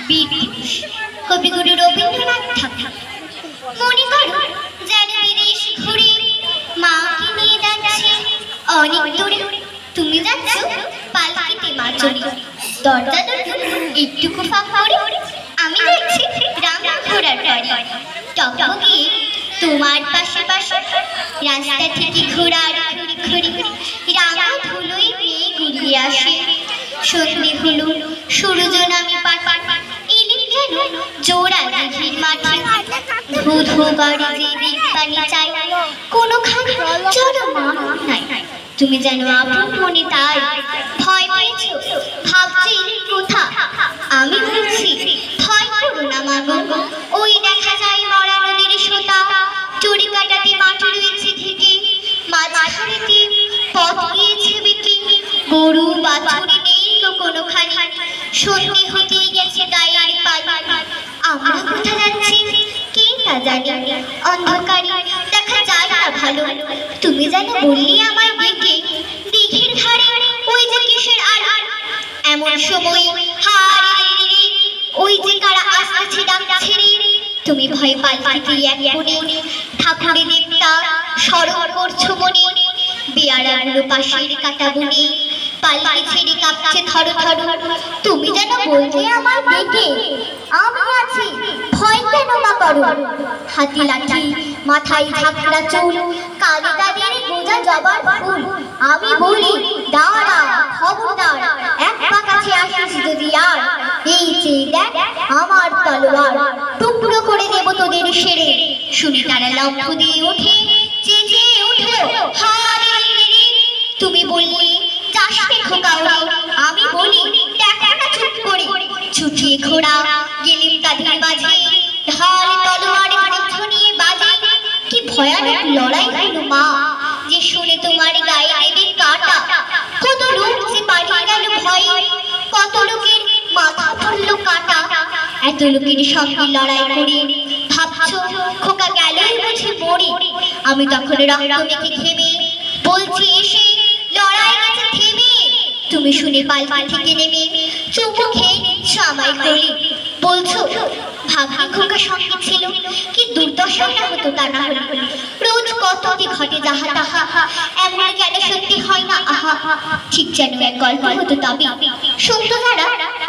বীর পুরুষ কবিগুরু রবীন্দ্রনাথ ঠাকুর। মনে করো যেন বিদেশ ঘুরে মাকে নিয়ে যাচ্ছে অনেক দূরে। তুমি যাচ্ছ পালকিতে মা চড়ে, দরজা একটুকু ফাঁক করে আমি যাচ্ছি রাঙা ঘোড়ার গাড়ি। টকবগিয়ে তোমার পাশে পাশে রাস্তা থেকে ঘোড়ার ঘুরি ঘুরি রাঙা ধুলোয় মেয়ে ঘুরিয়ে আসে। সন্ধে হলো, সূর্য নামে পাট এলে যেন জোড়া দিঘির মাঠে। ধু ধু বাড়ি যে দিক পানি চাই, কোনোখানে চলো মা নাই। তুমি যেন আপন মনে তাই ভয় পেয়েছো, ভাবছি কোথা। আমি বলছি ভয় করো না মা গো, ওই দেখা যায় মরা নদীর সোতা। চড়ি কাটাতে মাঠ রয়েছে থেকে, মাঝখানেতে পথ গিয়েছে বেঁকে। গরু বাছুরি নেই তো কোনোখানে, সন্ধে হতেই গেছে গায়ের পাল। আমরা কোথা যাচ্ছি কে তা জানি, অন্ধকারে দেখা যায় না ভালো। তুমি যেন বললি আমায় ডেকে, দিঘির ধারে ওই যে কিসের আলো। এমন সময় হারে ওই যে কারা আসছে ডাকছে রে। তুমি ভয় পাল্টাতে এক কোণে ঠাকুরের দেবতা স্মরণ করছো মনে। বেয়ারাগুলো পাশের কাটা বনে পাল্টি ছেড়ে কাঁপছে থর থর। তুমি যেন বলতে আমার ডেকে, আমি আছি ভয় কেন মা করো। হাতি লাঠি মাথায় ঝাঁকড়া চুল, কালে তাদের গোজা জবার ফুল। আমি বলি দাঁড়া খবরদার, এক পা কাছে আসিস যদি আর। এই যে দেখ আমার তলোয়ার, টুকরো করে দেব তোদের সেরে। শুনে তারা লম্ফ দিয়ে ওঠে, চেঁচিয়ে উঠল হারে। তুমি বললে যাস রে খোকা ওরে, আমি বলি দেখ না চুপ করে। ছুটিয়ে ঘোড়া গেলেন তাদের মাঝে, ঢাল তলোয়ার গ্রন্থ নিয়ে বাজে। কি ভয়ানক লড়াই হলো মা, যে শুনে তোমার গায়ে দেবে কাটা। কত লোক যে পালিয়ে গেল ভয়ে, কত লোকের মাথা পড়লো কাটা। এত লোকের সঙ্গে লড়াই করে ভাবছো খোকা গেলই বুঝি মরে। আমি তখন রক্ত মেখে ঘেমে বলছি এসে লড়াই গেছে থেমে। তুমি শুনে পালকি থেকে নেমে চুমু খেয়ে নিচ্ছ আমায় কোলে। বলছো ভাগ্যে খোকা সঙ্গে ছিল, কি দুর্দশা না হতো তা না হলে। রোজ কত কি ঘটে যাহা তাহা, এমন কেন সত্যি হয় না আহা। ঠিক যেন এক গল্প হতো তবে, শুনতো যারা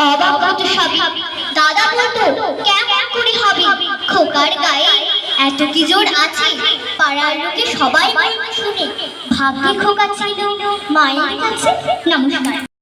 অবাক হতো সবই। দাদা বলতো কেমন করে হবে, খোকার গায়ে এত কি জোর আছে। পাড়ার লোকে সবাই শুনে ভাগ্যে খোকা ছিল মায়ের কাছে। নমস্কার।